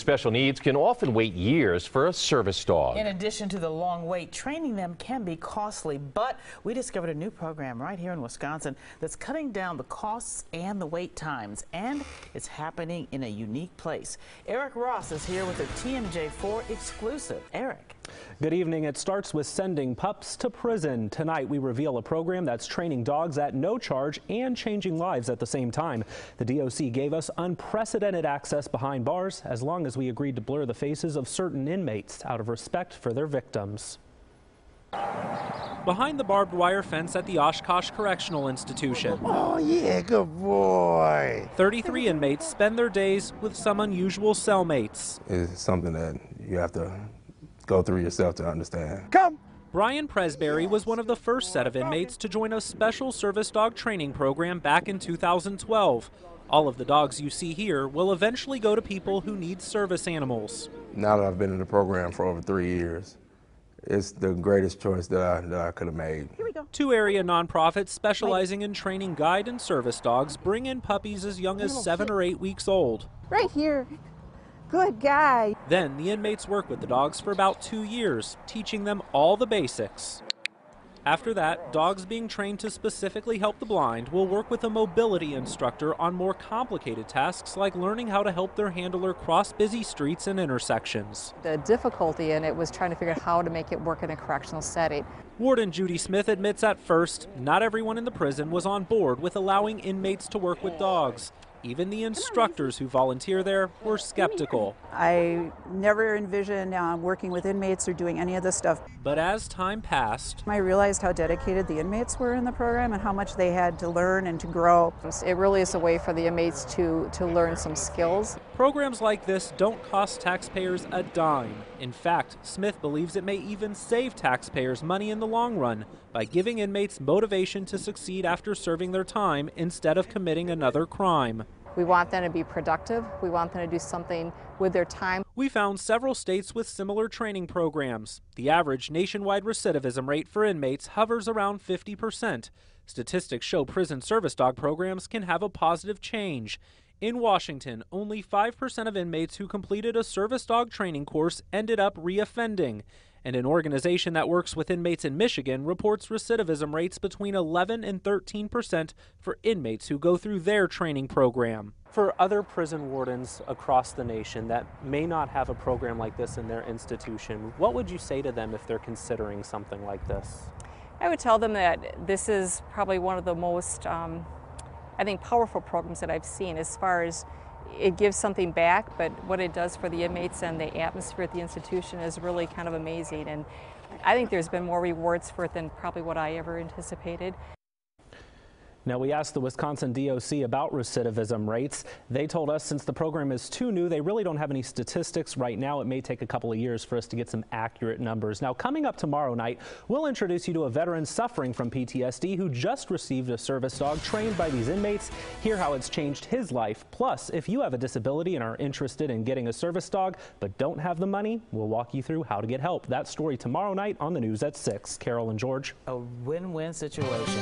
special needs can often wait years for a service dog. In addition to the long wait, training them can be costly, but we discovered a new program right here in Wisconsin that's cutting down the costs and the wait times, and it's happening in a unique place. Eric Ross is here with a TMJ4 exclusive. Eric. Good evening. It starts with sending pups to prison. Tonight we reveal a program that's training dogs at no charge and changing lives at the same time. The DOC gave us unprecedented access behind bars as long as we agreed to blur the faces of certain inmates out of respect for their victims. Behind the barbed wire fence at the Oshkosh Correctional Institution. Oh yeah, good boy. 33 inmates spend their days with some unusual cellmates. It's something that you have to go through yourself to understand. Come! Brian Presbury was one of the first set of inmates to join a special service dog training program back in 2012. All of the dogs you see here will eventually go to people who need service animals. Now that I've been in the program for over 3 years, it's the greatest choice that I could have made. Here we go. Two area nonprofits specializing in training guide and service dogs bring in puppies as young as 7 or 8 weeks old. Right here. Good guy. Then the inmates work with the dogs for about 2 years, teaching them all the basics. After that, dogs being trained to specifically help the blind will work with a mobility instructor on more complicated tasks like learning how to help their handler cross busy streets and intersections. The difficulty in it was trying to figure out how to make it work in a correctional setting. Warden Judy Smith admits at first, not everyone in the prison was on board with allowing inmates to work with dogs. Even the instructors who volunteer there were skeptical. I never envisioned working with inmates or doing any of this stuff. But as time passed, I realized how dedicated the inmates were in the program and how much they had to learn and to grow. It really is a way for the inmates to learn some skills. Programs like this don't cost taxpayers a dime. In fact, Smith believes it may even save taxpayers money in the long run by giving inmates motivation to succeed after serving their time instead of committing another crime. We want them to be productive. We want them to do something with their time. We found several states with similar training programs. The average nationwide recidivism rate for inmates hovers around 50%. Statistics show prison service dog programs can have a positive change. In Washington, only 5% of inmates who completed a service dog training course ended up reoffending. And an organization that works with inmates in Michigan reports recidivism rates between 11 and 13% for inmates who go through their training program. For other prison wardens across the nation that may not have a program like this in their institution, what would you say to them if they're considering something like this? I would tell them that this is probably one of the most, I think, powerful programs that I've seen as far as it gives something back, but what it does for the inmates and the atmosphere at the institution is really kind of amazing. And I think there's been more rewards for it than probably what I ever anticipated. Now, we asked the Wisconsin DOC about recidivism rates. They told us since the program is too new, they really don't have any statistics right now. It may take a couple of years for us to get some accurate numbers. Now, coming up tomorrow night, we'll introduce you to a veteran suffering from PTSD who just received a service dog trained by these inmates. Hear how it's changed his life. Plus, if you have a disability and are interested in getting a service dog but don't have the money, we'll walk you through how to get help. That story tomorrow night on the news at 6. Carol and George. A win-win situation.